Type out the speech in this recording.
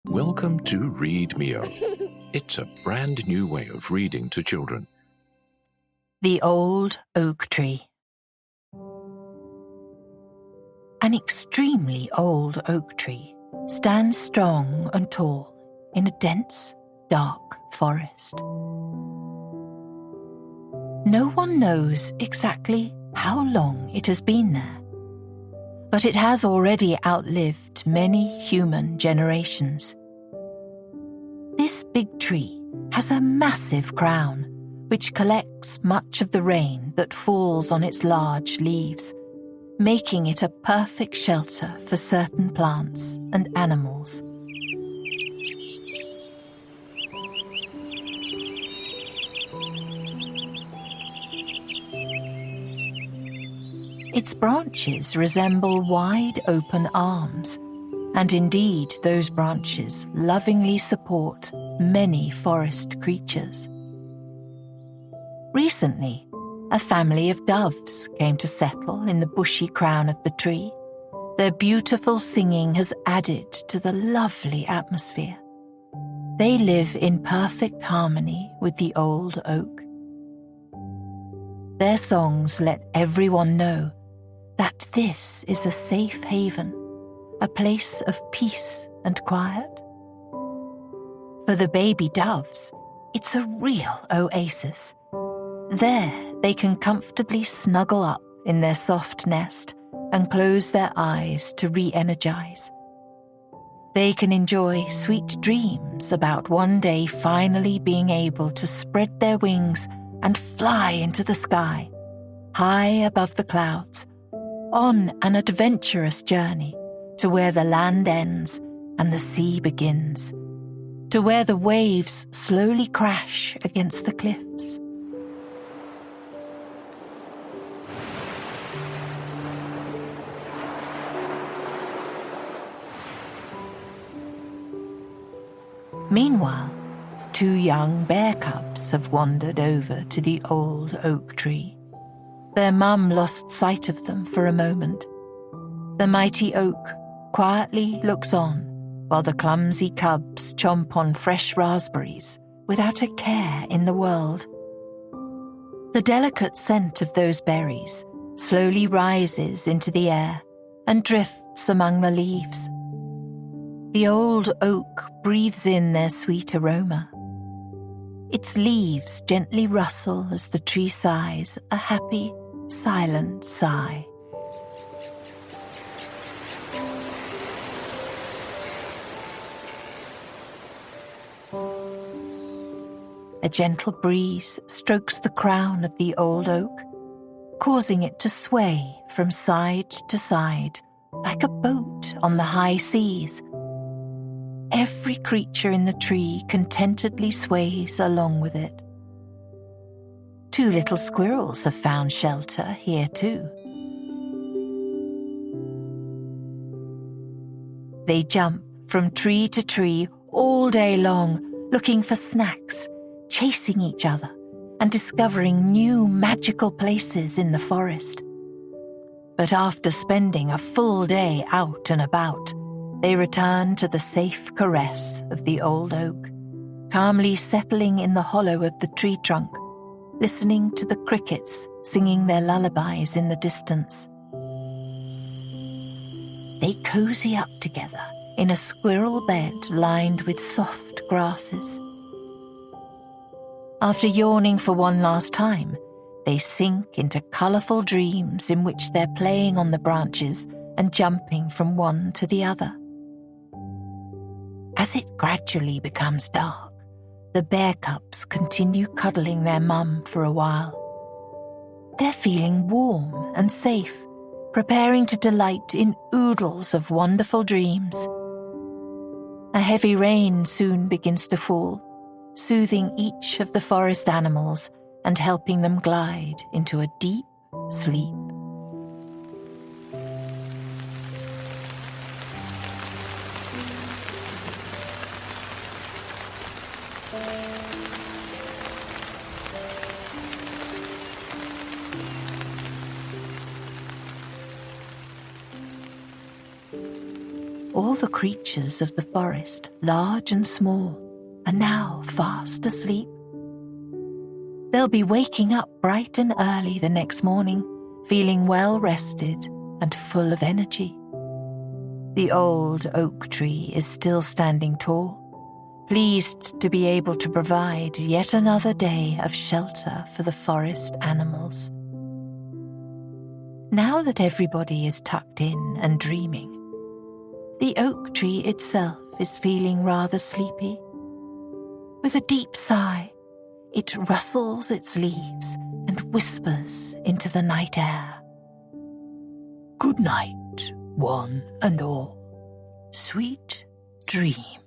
Welcome to Readmio. It's a brand new way of reading to children. The Old Oak Tree. An extremely old oak tree stands strong and tall in a dense, dark forest. No one knows exactly how long it has been there, but it has already outlived many human generations. This big tree has a massive crown which collects much of the rain that falls on its large leaves, making it a perfect shelter for certain plants and animals. Its branches resemble wide open arms, and indeed those branches lovingly support many forest creatures. Recently, a family of doves came to settle in the bushy crown of the tree. Their beautiful singing has added to the lovely atmosphere. They live in perfect harmony with the old oak. Their songs let everyone know that this is a safe haven, a place of peace and quiet. For the baby doves, it's a real oasis. There, they can comfortably snuggle up in their soft nest and close their eyes to re-energize. They can enjoy sweet dreams about one day finally being able to spread their wings and fly into the sky, high above the clouds, on an adventurous journey to where the land ends and the sea begins, to where the waves slowly crash against the cliffs. Meanwhile, 2 young bear cubs have wandered over to the old oak tree. Their mum lost sight of them for a moment. The mighty oak quietly looks on while the clumsy cubs chomp on fresh raspberries without a care in the world. The delicate scent of those berries slowly rises into the air and drifts among the leaves. The old oak breathes in their sweet aroma. Its leaves gently rustle as the tree sighs a happy, silent sigh. A gentle breeze strokes the crown of the old oak, causing it to sway from side to side like a boat on the high seas. Every creature in the tree contentedly sways along with it. 2 little squirrels have found shelter here too. They jump from tree to tree all day long, looking for snacks, chasing each other, and discovering new magical places in the forest. But after spending a full day out and about, they return to the safe caress of the old oak, calmly settling in the hollow of the tree trunk, listening to the crickets singing their lullabies in the distance. They cozy up together in a squirrel bed lined with soft grasses. After yawning for one last time, they sink into colourful dreams in which they're playing on the branches and jumping from one to the other. As it gradually becomes dark, the bear cubs continue cuddling their mum for a while. They're feeling warm and safe, preparing to delight in oodles of wonderful dreams. A heavy rain soon begins to fall, soothing each of the forest animals and helping them glide into a deep sleep. all the creatures of the forest, large and small, are now fast asleep. They'll be waking up bright and early the next morning, feeling well rested and full of energy. The old oak tree is still standing tall, pleased to be able to provide yet another day of shelter for the forest animals. Now that everybody is tucked in and dreaming, the oak tree itself is feeling rather sleepy. With a deep sigh, it rustles its leaves and whispers into the night air. Good night, one and all. Sweet dreams.